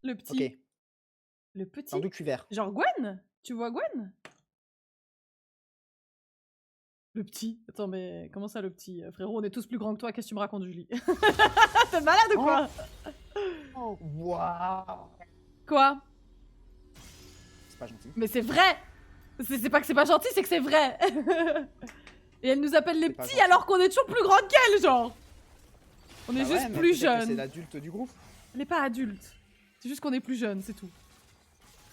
Le petit. Ok. Le petit. Sans doute je suis vert. Genre Gwen? Tu vois Gwen? Le petit. Attends, mais comment ça, le petit? Frérot, on est tous plus grands que toi, qu'est-ce que tu me racontes, Julie? T'es malade ou quoi? Oh, waouh. Quoi? C'est pas gentil. Mais c'est vrai! C'est pas que c'est pas gentil, c'est que c'est vrai! Et elle nous appelle les C'est pas petits gentil. alors qu'on est toujours plus grands qu'elle, genre! On est Bah juste ouais, mais plus peut-être que c'est jeunes. l'adulte du groupe. Elle est pas adulte. C'est juste qu'on est plus jeunes, c'est tout.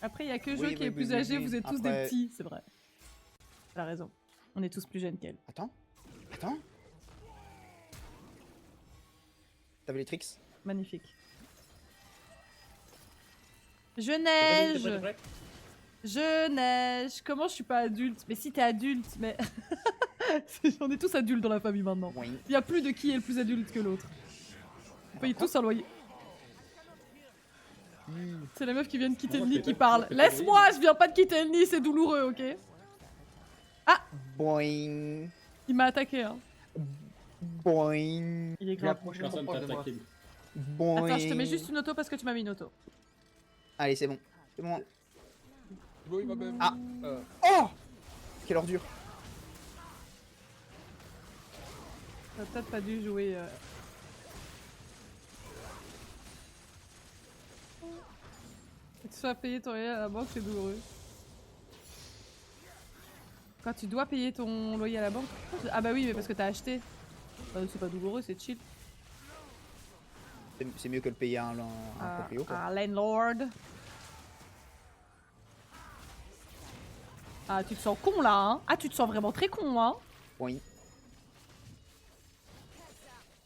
Après, il y a que Oui, Jo qui est plus âgé, vous êtes tous des Après- petits, c'est vrai. Elle a raison. On est tous plus jeunes qu'elle. Attends. Attends. T'as vu les tricks? Magnifique. Je T'es neige! prêt? Je neige! Comment je suis pas adulte? Mais si t'es adulte, mais... On est tous adultes dans la famille maintenant. Oui. Il y a plus de qui est le plus adulte que l'autre. Vous payez tous un loyer. C'est la meuf qui vient de quitter le nid qui parle. Laisse-moi, je viens pas de quitter le nid, c'est douloureux, ok? Boing. Il m'a attaqué, hein. Boing. Il est Il a grave. approché Personne trop t'a proche de moi. attaqué. Boing. Attends, je te mets juste une auto parce que tu m'as mis une auto. Allez, c'est bon. C'est bon. Oui, ma belle. Ah. Oh. Quelle ordure. T'as peut-être pas dû jouer... Que tu sois payé ton loyer à la banque, c'est douloureux. Quand tu dois payer ton loyer à la banque... Ah bah oui, mais parce que t'as acheté. Bah, c'est pas douloureux, c'est chill. C'est mieux que le payer à un proprio, quoi. Un landlord. Ah, tu te sens con là, hein? Ah, tu te sens vraiment très con, hein? Oui.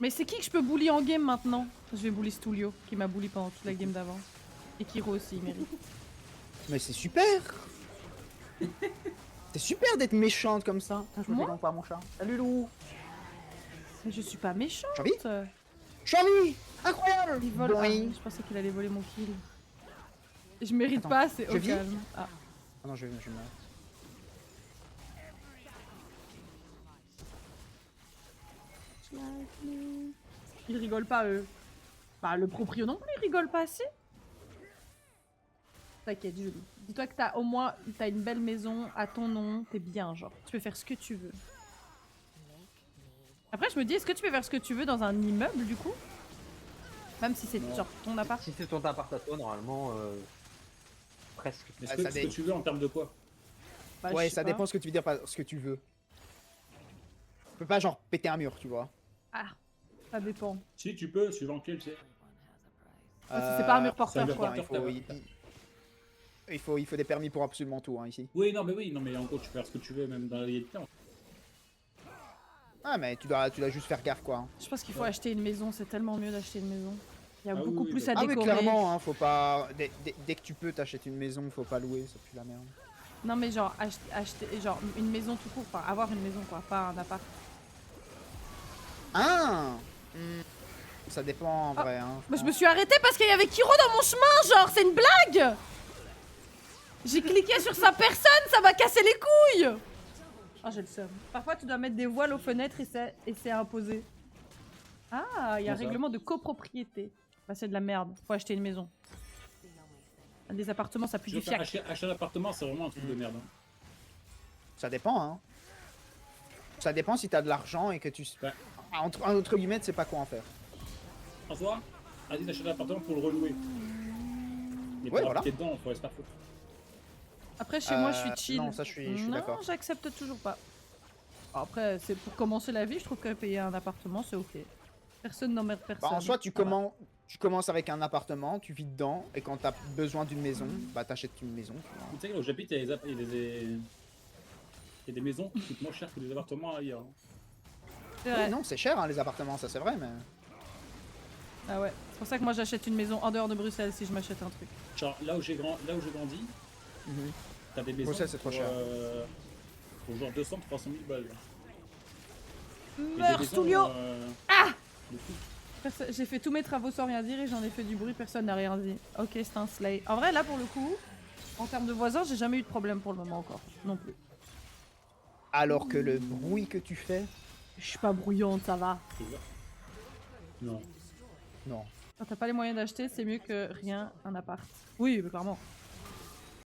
Mais c'est qui que je peux bully en game maintenant? Je vais bully Stulio, qui m'a bully pendant toute la game d'avant. Et Kiro aussi, il mérite. Mais c'est super. C'est super d'être méchante comme ça. Je me Moi fais donc par mon chat. Salut Lou. Mais je suis pas méchante! Chavi Chavi. Incroyable. Il vole. Ah, Boing. je pensais qu'il allait voler mon kill. Et je mérite Attends, pas, c'est je au vis calme. Ah. Ah non, je meurs. Ils rigolent pas, eux. Bah, le proprio non plus, il rigole pas assez. T'inquiète, Julie. Dis-toi que t'as au moins t'as une belle maison à ton nom, t'es bien, genre. Tu peux faire ce que tu veux. Après, je me dis, est-ce que tu peux faire ce que tu veux dans un immeuble, du coup? Même si c'est Non. genre ton appart. Si c'est ton appart à toi, normalement, presque. Mais Ah, ce ça que tu veux en termes de quoi? Bah, je Ouais, sais ça pas. dépend ce que tu veux dire par ce que tu veux. Tu peux pas genre péter un mur, tu vois. Ah, ça dépend. Si tu peux, suivant quel c'est. Ah, si c'est pas un mur c'est un porteur, mur quoi. porteur. Il faut des permis pour absolument tout, hein, ici. Oui, non, mais en gros, tu peux faire ce que tu veux, même dans la réalité. Ah, mais tu dois juste faire gaffe, quoi. Je pense qu'il faut acheter une maison, c'est tellement mieux d'acheter une maison. Il y a Ah oui, beaucoup oui, plus bah- à Ah oui, décorer. clairement, hein, faut pas... Dès que tu peux, t'achètes une maison, faut pas louer, ça pue la merde. Non mais genre acheter genre une maison tout court, enfin avoir une maison quoi, pas un appart. Ah. Ça dépend, en Ah, vrai, hein. Moi je me suis arrêtée parce qu'il y avait Kiro dans mon chemin, genre c'est une blague. J'ai cliqué sur sa personne, ça m'a cassé les couilles. Ah j'ai le seum. Parfois tu dois mettre des voiles aux fenêtres et c'est imposé. Ah, il y a un Comment ça règlement de copropriété. Bah c'est de la merde, faut acheter une maison. Des appartements ça pue du fiac. Acheter un appartement, c'est vraiment un truc de merde. Hein. Ça dépend, hein. Ça dépend si t'as de l'argent et que tu... Ouais. Ah, entre guillemets, tu sais pas quoi en faire. En soi, vas-y, t'achètes un appartement pour le relouer. Mais pour Ouais, voilà. habiter dedans, faut se faire foutre. Après chez moi je suis chill. Non, ça je suis d'accord. Non, j'accepte toujours pas. Après, c'est pour commencer la vie, je trouve que payer un appartement c'est ok. Personne n'emmerde personne. Bah, en soi, tu Ça va. commences avec un appartement, tu vis dedans, et quand t'as besoin d'une maison, bah t'achètes une maison. Tu vois. Tu sais que là où j'habite, il y a des maisons qui coûtent moins cher que des appartements ailleurs. C'est Oui, vrai. non, c'est cher, hein, les appartements, ça c'est vrai, mais... Ah ouais. C'est pour ça que moi j'achète une maison en dehors de Bruxelles si je m'achète un truc. Genre, là où j'ai grandi, Mhm. t'as des maisons Bruxelles, c'est trop cher. pour genre 200-300 000 balles. Et des Meurs, maisons, Stulio de fou. J'ai fait tous mes travaux sans rien dire et j'en ai fait du bruit, personne n'a rien dit. Ok, c'est un slay. En vrai, là pour le coup, en termes de voisins, j'ai jamais eu de problème pour le moment encore. Non plus. Alors que le bruit que tu fais... Je suis pas brouillante, ça va. Je te jure. Non. Non. Quand t'as pas les moyens d'acheter, c'est mieux que rien, un appart. Oui, mais clairement.